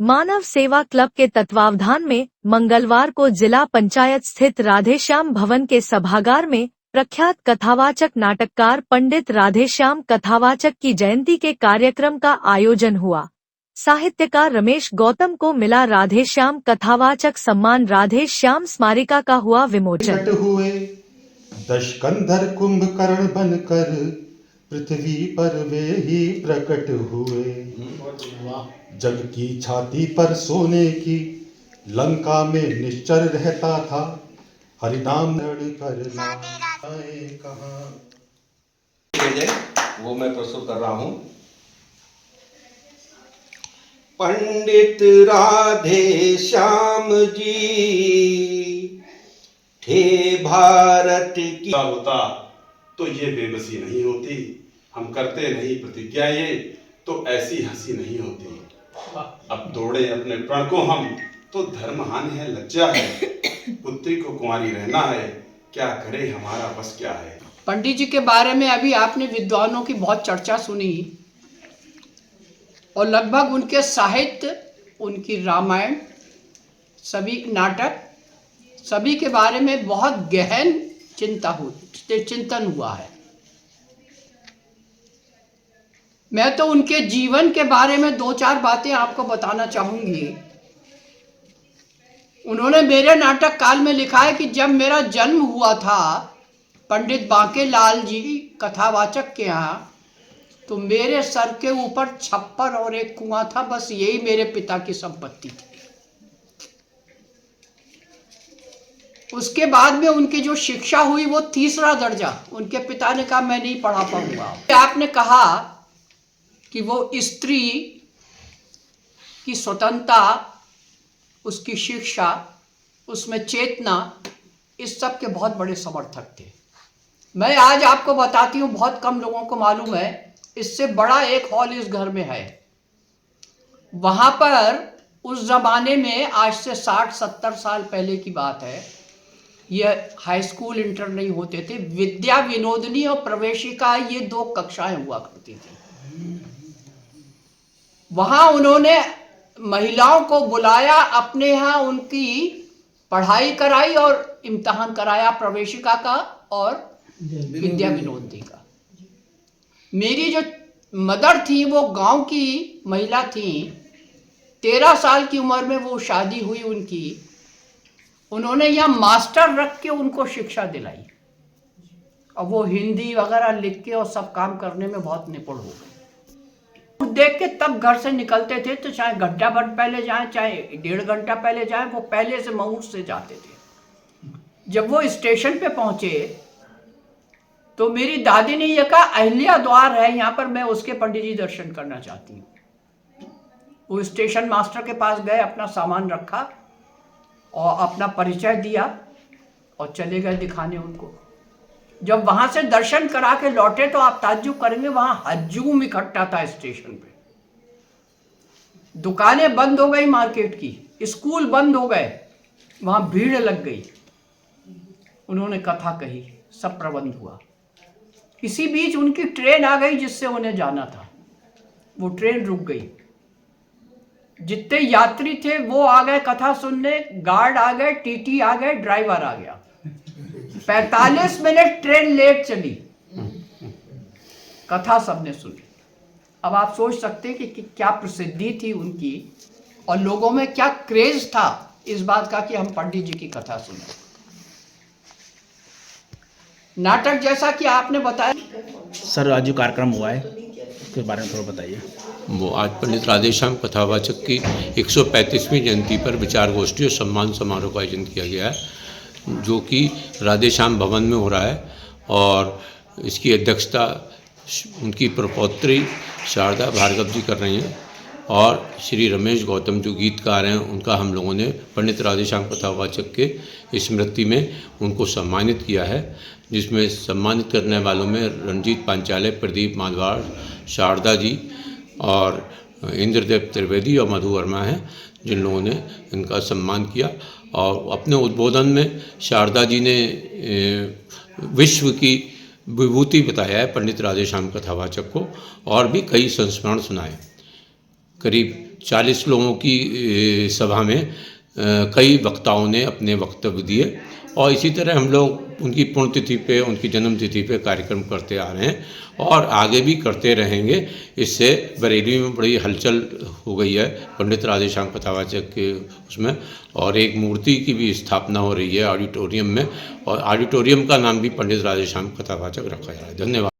मानव सेवा क्लब के तत्वावधान में मंगलवार को जिला पंचायत स्थित राधेश्याम भवन के सभागार में प्रख्यात कथावाचक नाटककार पंडित राधेश्याम कथावाचक की जयंती के कार्यक्रम का आयोजन हुआ। साहित्यकार रमेश गौतम को मिला राधेश्याम कथावाचक सम्मान। राधेश्याम स्मारिका का हुआ विमोचन। हुए दशकंधर कुंभकर्ण बनकर पृथ्वी पर वे ही प्रकट हुए। जग की छाती पर सोने की लंका में निश्चर रहता था, हरिनाम करना कहाँ। वो मैं प्रस्तुत कर रहा हूँ। पंडित राधे श्याम जी थे भारत की। होता तो ये बेबसी नहीं होती, हम करते नहीं प्रतिज्ञा ये तो ऐसी हंसी नहीं होती। अब तोड़े अपने प्रण को हम तो धर्महानि है, लज्जा है, पुत्री को कुंवारी रहना है, क्या करे हमारा बस क्या है। पंडित जी के बारे में अभी आपने विद्वानों की बहुत चर्चा सुनी और लगभग उनके साहित्य, उनकी रामायण, सभी नाटक, सभी के बारे में बहुत गहन चिंतन हुआ है। मैं तो उनके जीवन के बारे में दो चार बातें आपको बताना चाहूंगी। उन्होंने मेरे नाटक काल में लिखा है कि जब मेरा जन्म हुआ था पंडित बांकेलाल जी कथावाचक के यहाँ, तो मेरे सर के ऊपर छप्पर और एक कुआं था, बस यही मेरे पिता की संपत्ति थी। उसके बाद में उनकी जो शिक्षा हुई वो तीसरा दर्जा, उनके पिता ने कहा मैं नहीं पढ़ा पाऊंगा। आपने कहा कि वो स्त्री की स्वतंत्रता, उसकी शिक्षा, उसमें चेतना, इस सब के बहुत बड़े समर्थक थे। मैं आज आपको बताती हूँ, बहुत कम लोगों को मालूम है, इससे बड़ा एक हॉल इस घर में है। वहाँ पर उस जमाने में, आज से 60-70 साल पहले की बात है, यह हाई स्कूल इंटर नहीं होते थे, विद्या विनोदनी और प्रवेशिका, ये 2 कक्षाएं हुआ करती थी। वहाँ उन्होंने महिलाओं को बुलाया, अपने यहाँ उनकी पढ़ाई कराई और इम्तिहान कराया प्रवेशिका का और विद्या विनोदनी का। मेरी जो मदर थी वो गांव की महिला थी, 13 साल की उम्र में वो शादी हुई उनकी। उन्होंने यहाँ मास्टर रख के उनको शिक्षा दिलाई और वो हिंदी वगैरह लिख के और सब काम करने में बहुत निपुण हो गए। देख के तब घर से निकलते थे तो चाहे घंटा भर पहले जाएं, चाहे 1.5 घंटा पहले जाएं, वो पहले से महूर से जाते थे। जब वो स्टेशन पे पहुंचे तो मेरी दादी ने यह कहा अहिल्या द्वार है यहाँ पर, मैं उसके पंडित जी दर्शन करना चाहती हूँ। वो स्टेशन मास्टर के पास गए, अपना सामान रखा और अपना परिचय दिया और चले गए दिखाने उनको। जब वहां से दर्शन करा के लौटे तो आप ताज्जुब करेंगे, वहां हजूम इकट्ठा था स्टेशन पे। दुकानें बंद हो गई मार्केट की, स्कूल बंद हो गए, वहां भीड़ लग गई। उन्होंने कथा कही, सब प्रबंध हुआ। इसी बीच उनकी ट्रेन आ गई जिससे उन्हें जाना था, वो ट्रेन रुक गई। जितने यात्री थे वो आ गए कथा सुनने, गार्ड आ गए, टीटी आ गए, ड्राइवर आ गया। 45 मिनट ट्रेन लेट चली, कथा सबने सुनी। अब आप सोच सकते हैं कि क्या प्रसिद्धि थी उनकी और लोगों में क्या क्रेज था इस बात का कि हम पंडित जी की कथा सुने। नाटक जैसा कि आपने बताया सर, आज जो कार्यक्रम हुआ है उसके बारे में थोड़ा बताइए। वो आज पंडित राधेश्याम कथावाचक की 135वीं जयंती पर विचार गोष्ठी और सम्मान समारोह का आयोजन किया गया है, जो कि राधेश्याम भवन में हो रहा है। और इसकी अध्यक्षता उनकी प्रपौत्री शारदा भार्गव जी कर रही हैं और श्री रमेश गौतम जो गीतकार हैं उनका हम लोगों ने पंडित राधेश्याम कथावाचक के स्मृति में उनको सम्मानित किया है, जिसमें सम्मानित करने वालों में रंजीत पांचाले, प्रदीप माधवार, शारदा जी और इंद्रदेव त्रिवेदी और मधु वर्मा हैं, जिन लोगों ने इनका सम्मान किया। और अपने उद्बोधन में शारदा जी ने विश्व की विभूति बताया है पंडित राधेश्याम कथावाचक को, और भी कई संस्मरण सुनाए। करीब 40 लोगों की सभा में कई वक्ताओं ने अपने वक्तव्य दिए और इसी तरह हम लोग उनकी पुण्यतिथि पे, उनकी जन्मतिथि पे कार्यक्रम करते आ रहे हैं और आगे भी करते रहेंगे। इससे बरेली में बड़ी हलचल हो गई है पंडित राधेश्याम कथावाचक के उसमें, और एक मूर्ति की भी स्थापना हो रही है ऑडिटोरियम में, और ऑडिटोरियम का नाम भी पंडित राधेश्याम कथावाचक रखा जा रहा है। धन्यवाद।